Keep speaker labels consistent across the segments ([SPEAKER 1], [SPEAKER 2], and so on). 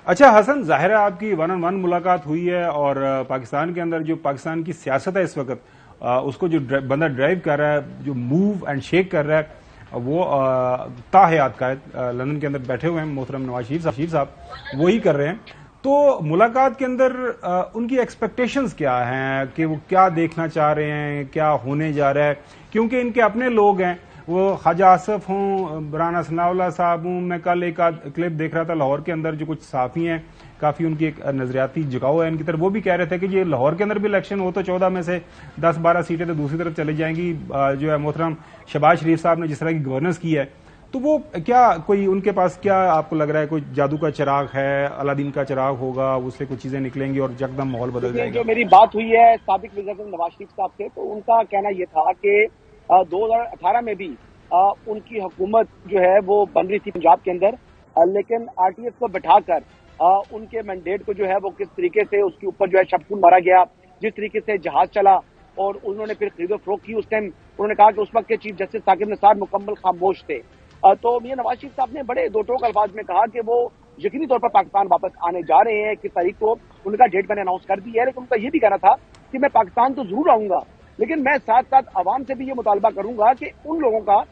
[SPEAKER 1] اچھا حسن، ظاہر ہے آپ کی 1-on-1 ملاقات ہوئی ہے، اور پاکستان کے اندر جو پاکستان کی سیاست ہے اس وقت، اس کو جو بندہ ڈرائیو کر رہا ہے، جو موو اینڈ شیک کر رہا ہے، وہ تاحیات قائد لندن کے اندر بیٹھے ہوئے ہیں محترم نواز شریف صاحب، وہی کر رہے ہیں۔ تو ملاقات کے اندر ان کی ایکسپیکٹیشنز کیا ہیں کہ وہ کیا دیکھنا چاہ رہے ہیں، کیا ہونے جا رہا ہے؟ کیونکہ ان کے اپنے لوگ ہیں، وہ خواجہ آصف ہوں، رانا ثناء اللہ صاحب ہوں، میں کل ایک کلپ دیکھ رہا تھا لاہور کے اندر، جو کچھ صحافی ہیں کافی ان کی ایک نظریاتی جھکاؤ ہے ان کی طرف، وہ بھی کہہ رہے تھے کہ یہ لاہور کے اندر بھی الیکشن ہو تو 14 میں سے 10-12 سیٹیں تو دوسری طرف چلی جائیں گی، جو ہے محترم شہباز شریف صاحب نے جس طرح کی گورننس کی ہے، تو وہ کیا کوئی ان کے پاس کیا آپ کو لگ رہا ہے کوئی جادو کا چراغ ہے، الادین کا چراغ ہوگا، اس سے کچھ چیزیں نکلیں گی اور یکدم ماحول بدل جائے گا؟
[SPEAKER 2] جو میری بات ہوئی ہے سابق وزیر اعظم نواز شریف صاحب سے، تو ان کا کہنا یہ تھا کہ 2018 میں بھی ان کی حکومت جو ہے وہ بن رہی تھی پنجاب کے اندر، لیکن آر ٹی ایس کو بٹھا کر ان کے مینڈیٹ کو جو ہے وہ کس طریقے سے اس کے اوپر جو ہے شبخون مارا گیا، جس طریقے سے جہاز چلا اور انہوں نے پھر خرید و فروخت کی۔ اس ٹائم انہوں نے کہا کہ اس وقت کے چیف جسٹس ثاقب نثار مکمل خاموش تھے۔ تو میاں نواز شریف صاحب نے بڑے دو ٹوک الفاظ میں کہا کہ وہ یقینی طور پر پاکستان واپس آنے جا رہے ہیں، کس تاریخ کو ان کا ڈیٹ میں نے اناؤنس کر دی ہے، لیکن ان کا یہ بھی کہنا تھا کہ میں پاکستان تو ضرور آؤں گا، لیکن میں ساتھ ساتھ عوام سے بھی یہ مطالبہ کروں گا کہ ان لوگوں کا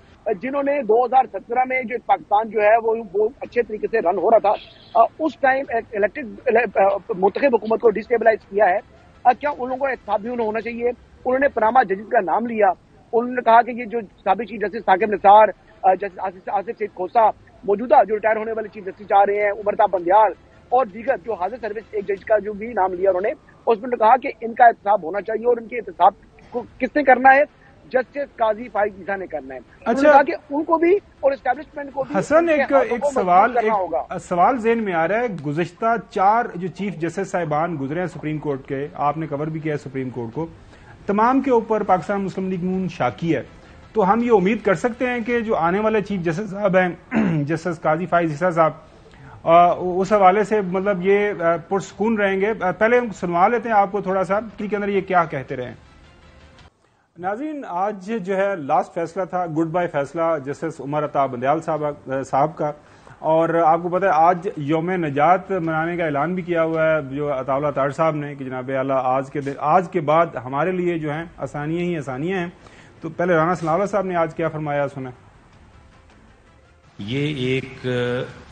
[SPEAKER 2] جنہوں نے 2017 میں جو پاکستان جو ہے وہ اچھے طریقے سے رن ہو رہا تھا، اس ٹائم الیکٹڈ منتخب حکومت کو ڈسٹیبلائز کیا ہے، کیا ان لوگوں کو احتساب بھی ہونا چاہیے؟ انہوں نے پاناما ججز کا نام لیا، انہوں نے کہا کہ یہ جو سابق chief justice Saqib Nisar, justice Asif سعید کھوسہ، موجودہ جو ریٹائر ہونے والے چیف جسٹس آ رہے ہیں عمرتا بندیال، اور دیگر جو حاضر سروس ایک جج کا جو بھی نام لیا انہوں نے، اس میں کہا کہ ان کا احتساب ہونا چاہیے، اور ان کے احتساب کو کس نے کرنا ہے؟ جسٹس قاضی فائز عیسیٰ نے کرنا ہے۔ انہوں نے کہا کہ ان کو بھی اور اسٹیبلشمنٹ کو بھی
[SPEAKER 1] حسن ایک سوال ذہن میں آ رہا ہے، گزشتہ 4 جو چیف جسٹس صاحبان گزرے ہیں سپریم کورٹ کے، آپ نے کور بھی کیا ہے سپریم کورٹ کو، تمام کے اوپر پاکستان مسلم لیگ نون شاکی ہے، تو ہم یہ امید کر سکتے ہیں کہ جو آنے والے چیف جسٹس صاحب ہیں جسٹس قاضی فائز عیسیٰ صاحب، اس حوالے سے مطلب یہ پرسکون رہیں گے؟ پہلے ہم سنوا لیتے ہیں آپ کو تھوڑا سا کے اندر یہ کیا کہتے رہے ہیں۔ ناظرین، آج جو ہے لاسٹ فیصلہ تھا، گڈ بائی فیصلہ جسٹس عمرتا بندیال صاحب کا، اور آپ کو پتہ ہے آج یوم نجات منانے کا اعلان بھی کیا ہوا ہے جو عطا اللہ طاہر صاحب نے کہ جناب اعلیٰ آج کے بعد ہمارے لیے جو ہیں آسانیاں ہی آسانیاں ہیں۔ تو پہلے رانا ثناء اللہ صاحب نے آج کیا فرمایا سنیں۔
[SPEAKER 3] یہ ایک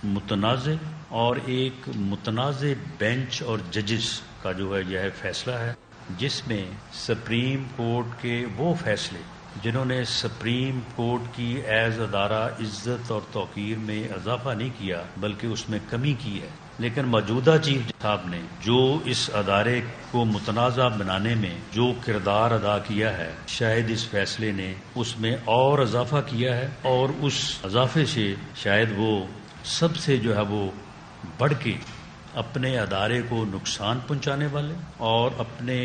[SPEAKER 3] متنازع اور ایک متنازع بینچ اور ججز کا جو ہے یہ فیصلہ ہے، جس میں سپریم کورٹ کے وہ فیصلے جنہوں نے سپریم کورٹ کی ایز ادارہ عزت اور توقیر میں اضافہ نہیں کیا بلکہ اس میں کمی کی ہے، لیکن موجودہ چیف صاحب نے جو اس ادارے کو متنازع بنانے میں جو کردار ادا کیا ہے، شاید اس فیصلے نے اس میں اور اضافہ کیا ہے، اور اس اضافے سے شاید وہ سب سے جو ہے وہ بڑھ کے اپنے ادارے کو نقصان پہنچانے والے اور اپنے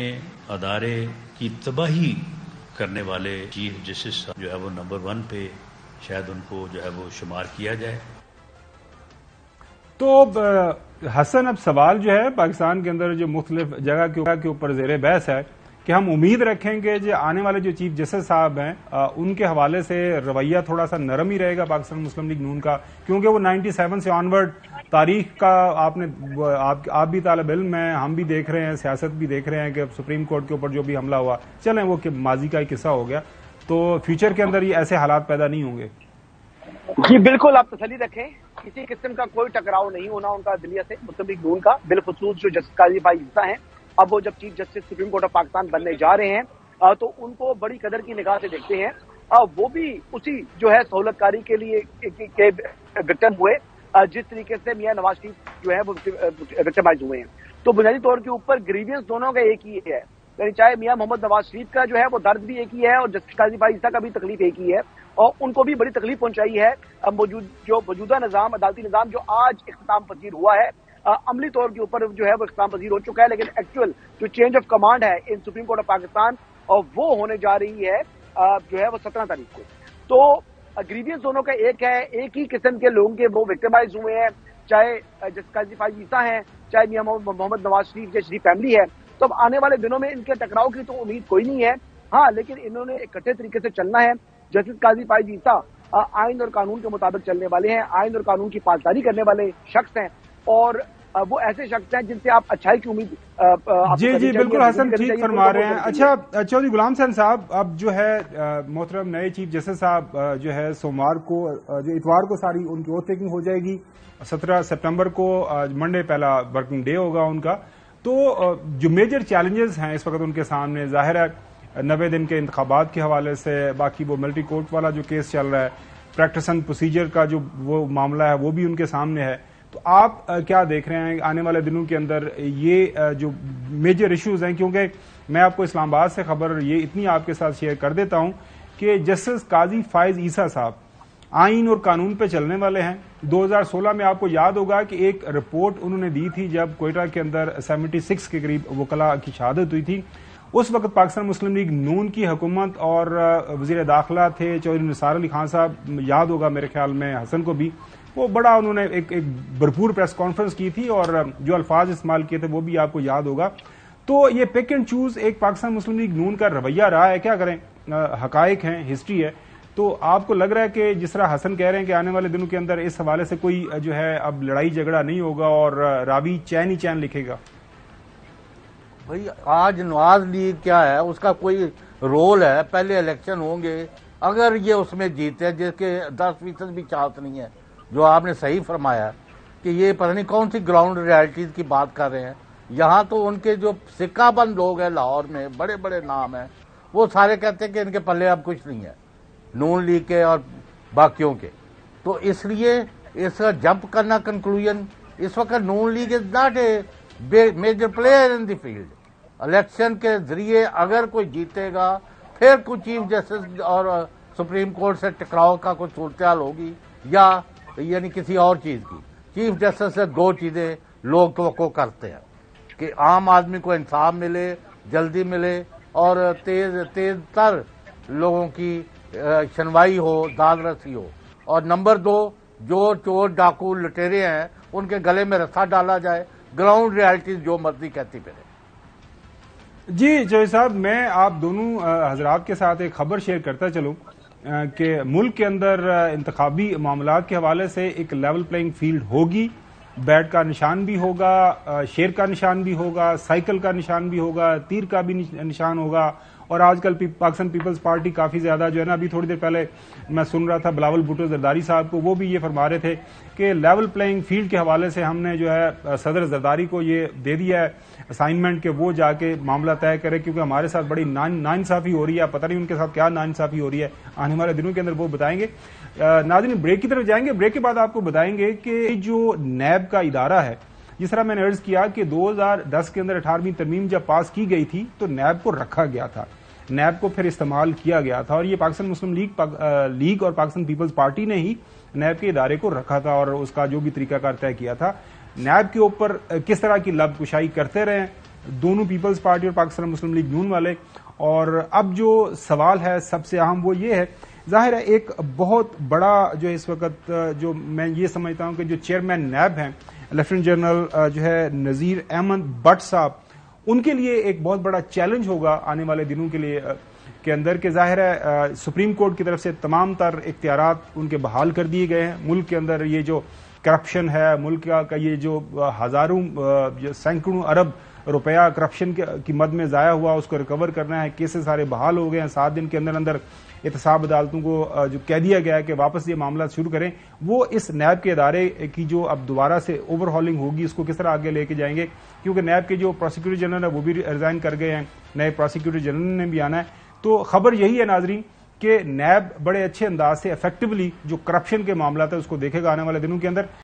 [SPEAKER 3] ادارے کی تباہی کرنے والے چیف جسٹس جو ہے وہ نمبر 1 پہ شاید ان کو جو ہے وہ شمار کیا جائے۔
[SPEAKER 1] تو حسن، اب سوال جو ہے پاکستان کے اندر جو مختلف جگہ کے اوپر زیر بحث ہے کہ ہم امید رکھیں گے جو آنے والے جو چیف جسٹس صاحب ہیں ان کے حوالے سے رویہ تھوڑا سا نرم ہی رہے گا پاکستان مسلم لیگ نون کا، کیونکہ وہ 97 سے آنورڈ تاریخ کا آپ بھی طالب علم ہیں، ہم بھی دیکھ رہے ہیں، سیاست بھی دیکھ رہے ہیں کہ سپریم کورٹ کے اوپر جو بھی حملہ ہوا، چلیں وہ کہ ماضی کا ایک قصہ ہو گیا، تو فیوچر کے اندر یہ ایسے حالات پیدا نہیں ہوں گے۔
[SPEAKER 2] جی بالکل، آپ تسلی رکھیں، کسی قسم کا کوئی ٹکراؤ نہیں ہونا ان کا عدلیہ سے، مسلم لیگ نون کا، بالخصوص جو جسٹس قاضی فائز عیسیٰ ہیں، اب وہ جب chief justice supreme court of Pakistan بننے جا رہے ہیں تو ان کو بڑی قدر کی نگاہ سے دیکھتے ہیں، وہ بھی اسی جو ہے سہولت کاری کے لیے وکٹم ہوئے جس طریقے سے میاں نواز شریف جو ہے وہ وکٹمائز ہوئے ہیں۔ تو بنیادی طور کے اوپر گریوینس دونوں کا ایک ہی ہے، یعنی چاہے میاں محمد نواز شریف کا جو ہے وہ درد بھی ایک ہی ہے اور جسٹس قاضی فائز عیسیٰ کا بھی تکلیف ایک ہی ہے، اور ان کو بھی بڑی تکلیف پہنچائی ہے جو موجودہ نظام، عدالتی نظام جو آج اختتام پذیر ہوا ہے، عملی طور کے اوپر جو ہے وہ اختتام پذیر ہو چکا ہے، لیکن ایکچوئل جو چینج آف کمانڈ ہے ان سپریم کورٹ آف پاکستان اور وہ ہونے جا رہی ہے جو ہے وہ 17 تاریخ کو۔ تو گریوینس دونوں کا ایک ہے، ایک ہی قسم کے لوگوں کے وہ وکٹمائز ہوئے ہیں، چاہے جسٹس قاضی فائز عیسیٰ ہیں، چاہے میاں محمد نواز شریف جیسی فیملی ہے۔ تو اب آنے والے دنوں میں ان کے ٹکراؤ کی تو امید کوئی نہیں ہے، ہاں لیکن انہوں نے اکٹھے طریقے سے چلنا ہے۔ جسٹس قاضی فائز عیسیٰ آئین اور قانون کے مطابق چلنے والے ہیں، آئین اور قانون کی پاسداری کرنے والے شخص ہیں، اور وہ ایسے شخص ہیں جن سے آپ اچھائی کی امید
[SPEAKER 1] جی بالکل حسن ٹھیک فرما رہے ہیں. اچھا چودھری غلام حسین صاحب, اب جو ہے محترم نئے چیف جسٹس صاحب جو ہے سوموار کو جو اتوار کو ساری ان کی اوتھ ٹیکنگ ہو جائے گی, 17 سپٹمبر کو منڈے پہلا ورکنگ ڈے ہوگا ان کا. تو جو میجر چیلنجز ہیں اس وقت ان کے سامنے, ظاہر ہے 90 دن کے انتخابات کے حوالے سے, باقی وہ ملٹی کورٹ والا جو کیس چل رہا ہے, پریکٹس اینڈ پروسیجر کا جو وہ معاملہ ہے وہ بھی ان کے سامنے ہے. تو آپ کیا دیکھ رہے ہیں آنے والے دنوں کے اندر یہ جو میجر ایشوز ہیں؟ کیونکہ میں آپ کو اسلام آباد سے خبر یہ اتنی آپ کے ساتھ شیئر کر دیتا ہوں کہ جسٹس قاضی فائز عیسیٰ صاحب آئین اور قانون پہ چلنے والے ہیں. 2016 میں آپ کو یاد ہوگا کہ ایک رپورٹ انہوں نے دی تھی جب کوئٹہ کے اندر 76 کے قریب وکلاء کی شہادت ہوئی تھی. اس وقت پاکستان مسلم لیگ نون کی حکومت اور وزیر داخلہ تھے چودھری نثار علی خان صاحب, یاد ہوگا میرے خیال میں حسن کو بھی, وہ بڑا انہوں نے ایک بھرپور پریس کانفرنس کی تھی اور جو الفاظ استعمال کیے تھے وہ بھی آپ کو یاد ہوگا. تو یہ پک اینڈ چوز ایک پاکستان مسلم لیگ نون کا رویہ رہا ہے, کیا کریں, حقائق ہیں, ہسٹری ہے. تو آپ کو لگ رہا ہے کہ جس طرح حسن کہہ رہے ہیں کہ آنے والے دنوں کے اندر اس حوالے سے کوئی جو ہے اب لڑائی جھگڑا نہیں ہوگا اور راوی چین ہی چین لکھے گا؟
[SPEAKER 4] بھائی آج نواز لیگ کیا ہے, اس کا کوئی رول ہے؟ پہلے الیکشن ہوں گے, اگر یہ اس میں جیتے, جس کے 10% بھی چانس نہیں ہے, جو آپ نے صحیح فرمایا کہ یہ پتہ نہیں کون سی گراؤنڈ ریالٹیز کی بات کر رہے ہیں. یہاں تو ان کے جو سکہ بند لوگ ہیں لاہور میں, بڑے بڑے نام ہیں, وہ سارے کہتے ہیں کہ ان کے پلے اب کچھ نہیں ہے, نون لیگ کے اور باقیوں کے. تو اس لیے اس کا جمپ کرنا کنکلوژن, اس وقت Noon League is not a major player in the field. Election کے ذریعے اگر کوئی جیتے گا پھر کوئی چیف جسٹس اور سپریم کورٹ سے ٹکراؤ کا کوئی صورتحال ہوگی, یا یعنی کسی اور چیز کی. چیف جسٹس سے دو چیزیں لوگ توقع کرتے ہیں, کہ عام آدمی کو انصاف ملے, جلدی ملے, اور تیز تر لوگوں کی سنوائی ہو, داد رسی ہو, اور نمبر 2 جو چور ڈاکو لٹیرے ہیں ان کے گلے میں رسا ڈالا جائے, گراؤنڈ ریالٹیز جو مرضی کہتی پھرے.
[SPEAKER 1] جی جوئی صاحب, میں آپ دونوں حضرات کے ساتھ ایک خبر شیئر کرتا چلوں کہ ملک کے اندر انتخابی معاملات کے حوالے سے ایک لیول پلینگ فیلڈ ہوگی. بیٹ کا نشان بھی ہوگا, شیر کا نشان بھی ہوگا, سائیکل کا نشان بھی ہوگا, تیر کا بھی نشان ہوگا. اور آج کل پاکستان پیپلز پارٹی کافی زیادہ جو ہے نا, ابھی تھوڑی دیر پہلے میں سن رہا تھا بلاول بھٹو زرداری صاحب کو, وہ بھی یہ فرما رہے تھے کہ لیول پلینگ فیلڈ کے حوالے سے ہم نے جو ہے صدر زرداری کو یہ دے دیا ہے اسائنمنٹ کہ وہ جا کے معاملہ طے کرے, کیونکہ ہمارے ساتھ بڑی ناانصافی ہو رہی ہے. پتہ نہیں ان کے ساتھ کیا ناانصافی ہو رہی ہے, آنے والے دنوں کے اندر وہ بتائیں گے. ناظرین بریک کی طرف جائیں گے, بریک کے بعد آپ کو بتائیں گے کہ جو نیب کا ادارہ ہے, جس طرح میں نے عرض کیا کہ 2010 کے اندر 18ویں ترمیم جب پاس کی گئی تھی تو نیب کو رکھا گیا تھا, نیب کو پھر استعمال کیا گیا تھا, اور یہ پاکستان مسلم لیگ اور پاکستان پیپلز پارٹی نے ہی نیب کے ادارے کو رکھا تھا اور اس کا جو بھی طریقہ کار طے کیا تھا. نیب کے اوپر کس طرح کی لب کشائی کرتے رہے دونوں پیپلز پارٹی اور پاکستان مسلم لیگ نون والے. اور اب جو سوال ہے سب سے اہم وہ یہ ہے, ظاہر ہے ایک بہت بڑا جو اس وقت جو میں یہ سمجھتا ہوں کہ جو چیئرمین نیب ہیں لیفٹیننٹ جنرل جو ہے نذیر احمد بٹ صاحب, ان کے لیے ایک بہت بڑا چیلنج ہوگا آنے والے دنوں کے لیے کے اندر کہ ظاہر ہے سپریم کورٹ کی طرف سے تمام تر اختیارات ان کے بحال کر دیے گئے ہیں. ملک کے اندر یہ جو کرپشن ہے, ملک کا یہ جو ہزاروں سینکڑوں ارب روپیہ کرپشن کی مد میں ضائع ہوا, اس کو ریکور کرنا ہے. کیسز سارے بحال ہو گئے ہیں, 7 دن کے اندر اندر احتساب عدالتوں کو جو کہہ دیا گیا ہے کہ واپس یہ معاملات شروع کریں. وہ اس نیب کے ادارے کی جو اب دوبارہ سے اوور ہالنگ ہوگی اس کو کس طرح آگے لے کے جائیں گے, کیونکہ نیب کے جو پروسیکیوٹر جنرل ہے وہ بھی ریزائن کر گئے ہیں, نئے پروسیکیوٹر جنرل نے بھی آنا ہے. تو خبر یہی ہے ناظرین کہ نیب بڑے اچھے انداز سے افیکٹولی جو کرپشن کے معاملات ہیں اس کو دیکھے گا آنے والے دنوں کے اندر.